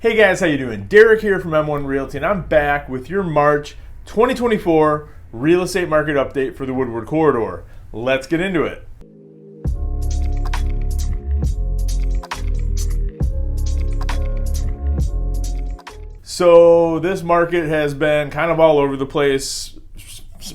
Hey guys, how you doing? Derek here from M1 Realty, and I'm back with your March 2024 real estate market update for the Woodward Corridor. Let's get into it. So this market has been kind of all over the place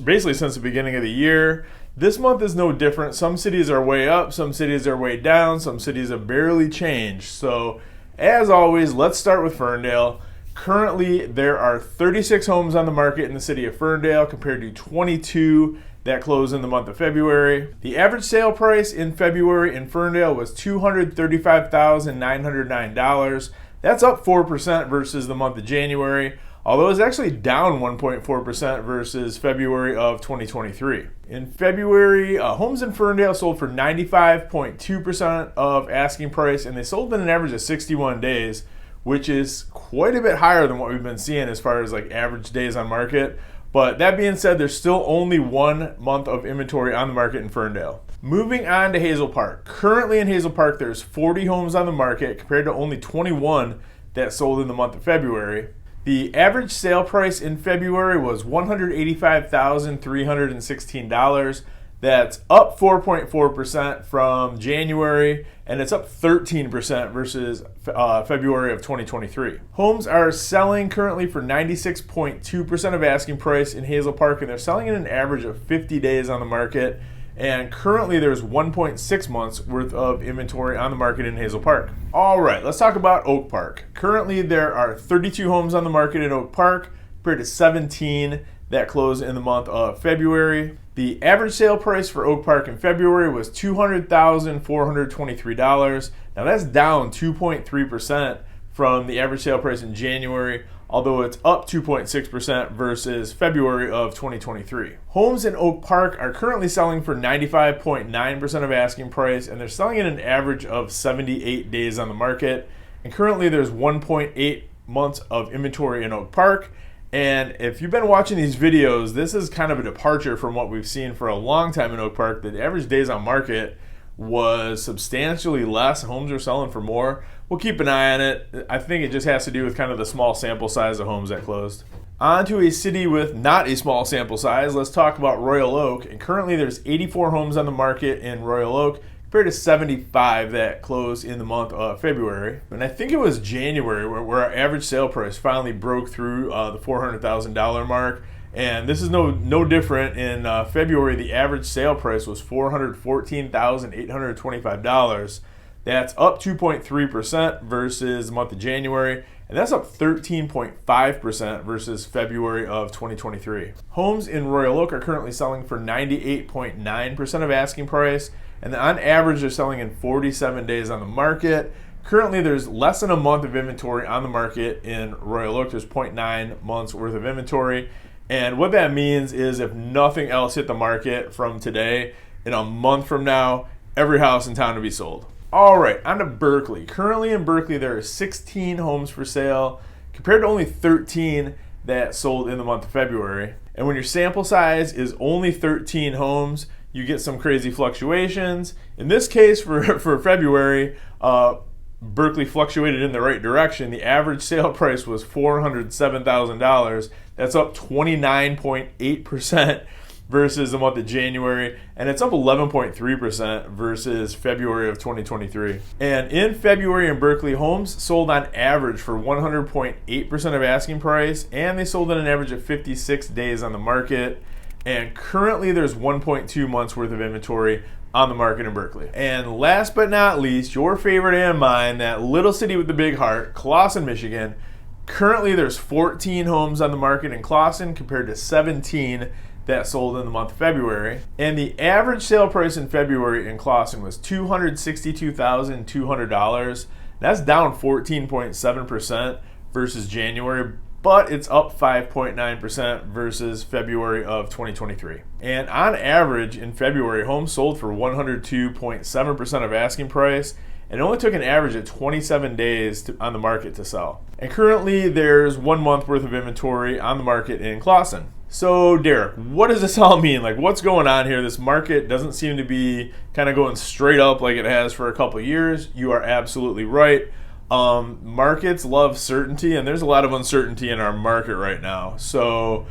basically since the beginning of the year. This month is no different. Some cities are way up, some cities are way down, some cities have barely changed. So as always, let's start with Ferndale. Currently, there are 36 homes on the market in the city of Ferndale compared to 22 that closed in the month of February. The average sale price in February in Ferndale was $235,909. That's up 4% versus the month of January, although it's actually down 1.4% versus February of 2023. In February, homes in Ferndale sold for 95.2% of asking price, and they sold in an average of 61 days, which is quite a bit higher than what we've been seeing as far as like average days on market. But that being said, there's still only 1 month of inventory on the market in Ferndale. Moving on to Hazel Park. Currently in Hazel Park, there's 40 homes on the market compared to only 21 that sold in the month of February. The average sale price in February was $185,316. That's up 4.4% from January, and it's up 13% versus February of 2023. Homes are selling currently for 96.2% of asking price in Hazel Park, and they're selling in an average of 50 days on the market. And currently there's 1.6 months worth of inventory on the market in Hazel Park. All right, let's talk about Oak Park. Currently there are 32 homes on the market in Oak Park compared to 17 that closed in the month of February. The average sale price for Oak Park in February was $200,423. Now that's down 2.3% from the average sale price in January, although it's up 2.6% versus February of 2023. Homes in Oak Park are currently selling for 95.9% of asking price, and they're selling at an average of 78 days on the market. And currently there's 1.8 months of inventory in Oak Park. And if you've been watching these videos, this is kind of a departure from what we've seen for a long time in Oak Park. The average days on market was substantially less. Homes are selling for more. We'll keep an eye on it. I think it just has to do with kind of the small sample size of homes that closed. On to a city with not a small sample size. Let's talk about Royal Oak. And currently there's 84 homes on the market in Royal Oak compared to 75 that closed in the month of February. And I think it was January where our average sale price finally broke through the $400,000 mark. And this is no different. In February, the average sale price was $414,825. That's up 2.3% versus the month of January, and that's up 13.5% versus February of 2023. Homes in Royal Oak are currently selling for 98.9% of asking price, and on average they're selling in 47 days on the market. Currently there's less than a month of inventory on the market in Royal Oak. There's 0.9 months worth of inventory. And what that means is if nothing else hit the market from today, in a month from now, every house in town will be sold. All right, on to Berkeley. Currently in Berkeley, there are 16 homes for sale compared to only 13 that sold in the month of February. And when your sample size is only 13 homes, you get some crazy fluctuations. In this case, for February, Berkeley fluctuated in the right direction. The average sale price was $407,000. That's up 29.8% versus the month of January, and it's up 11.3% versus February of 2023. And in February in Berkeley, homes sold on average for 100.8% of asking price, and they sold in an average of 56 days on the market. And currently there's 1.2 months worth of inventory on the market in Berkeley. And last but not least, your favorite and mine, that little city with the big heart, Clawson, Michigan. Currently there's 14 homes on the market in Clawson compared to 17 that sold in the month of February. And the average sale price in February in Clawson was $262,200. That's down 14.7% versus January, but it's up 5.9% versus February of 2023. And on average in February, homes sold for 102.7% of asking price, and it only took an average of 27 days on the market to sell. And currently there's 1 month worth of inventory on the market in Clawson. So Derek, what does this all mean? Like, what's going on here? This market doesn't seem to be kind of going straight up like it has for a couple of years. You are absolutely right. Markets love certainty, and there's a lot of uncertainty in our market right now. So,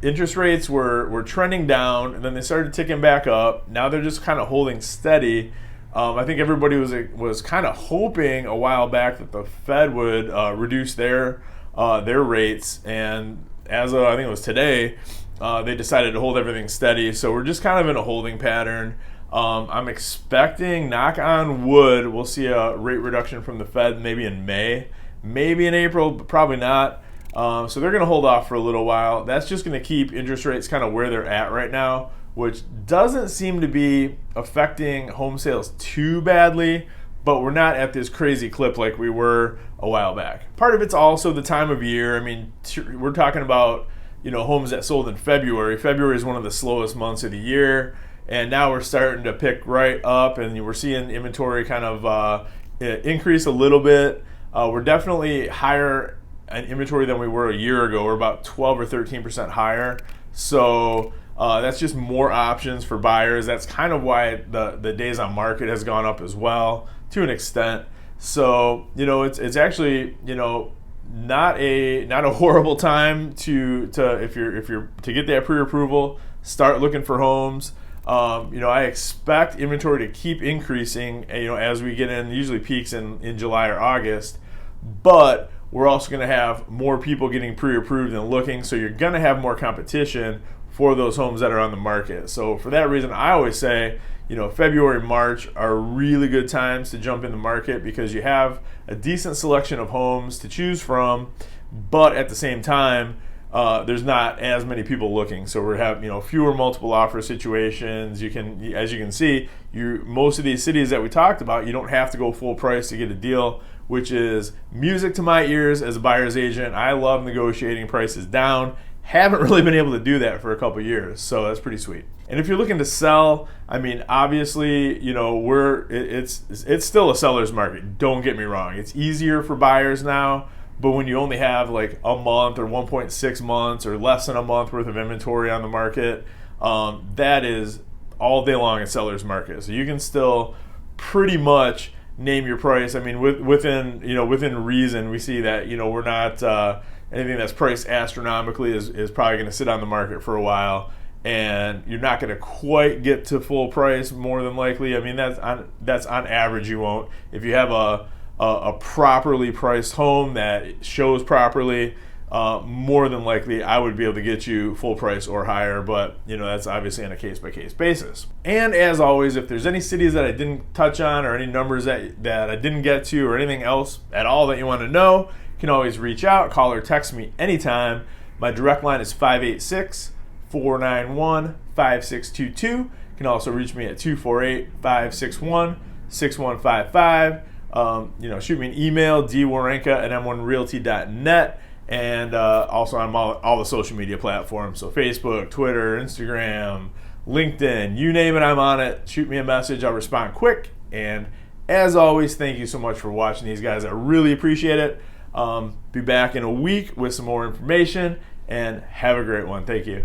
interest rates were trending down, and then they started ticking back up. Now they're just kind of holding steady. I think everybody was kind of hoping a while back that the Fed would reduce their rates, and as of, I think it was today, they decided to hold everything steady. So we're just kind of in a holding pattern. I'm expecting, knock on wood, we'll see a rate reduction from the Fed maybe in May, maybe in April, but probably not. So they're going to hold off for a little while. That's just going to keep interest rates kind of where they're at right now, which doesn't seem to be affecting home sales too badly, but we're not at this crazy clip like we were a while back. Part of it's also the time of year. I mean, we're talking about, homes that sold in February. February is one of the slowest months of the year, and now we're starting to pick right up, and we're seeing inventory kind of increase a little bit. We're definitely higher in inventory than we were a year ago. We're about 12 or 13% higher. So that's just more options for buyers. That's kind of why the days on market has gone up as well to an extent. So it's actually not a horrible time to if you're to get that pre-approval, start looking for homes. I expect inventory to keep increasing, as we get in, usually peaks in July or August, but we're also going to have more people getting pre-approved and looking, so you're going to have more competition for those homes that are on the market. So for that reason, I always say, February, March are really good times to jump in the market because you have a decent selection of homes to choose from, but at the same time, there's not as many people looking. So we have fewer multiple offer situations. As you can see, most of these cities that we talked about, you don't have to go full price to get a deal, which is music to my ears as a buyer's agent. I love negotiating prices down. Haven't really been able to do that for a couple years, so that's pretty sweet. And if you're looking to sell, I mean, obviously, it's still a seller's market. Don't get me wrong. It's easier for buyers now, but when you only have like a month or 1.6 months or less than a month worth of inventory on the market, that is all day long a seller's market. So you can still pretty much name your price. I mean, within reason, we see that we're not anything that's priced astronomically is probably going to sit on the market for a while, and you're not going to quite get to full price more than likely. I mean, that's on average you won't. If you have a properly priced home that shows properly, more than likely I would be able to get you full price or higher, but that's obviously on a case-by-case basis. And as always, if there's any cities that I didn't touch on or any numbers that I didn't get to or anything else at all that you want to know, you can always reach out, call or text me anytime. My direct line is 586-491-5622. You can also reach me at 248-561-6155. Shoot me an email, dwerenka@m1realty.net, and also on all the social media platforms. So Facebook, Twitter, Instagram, LinkedIn, you name it, I'm on it. Shoot me a message. I'll respond quick. And as always, thank you so much for watching these guys. I really appreciate it. Be back in a week with some more information, and have a great one. Thank you.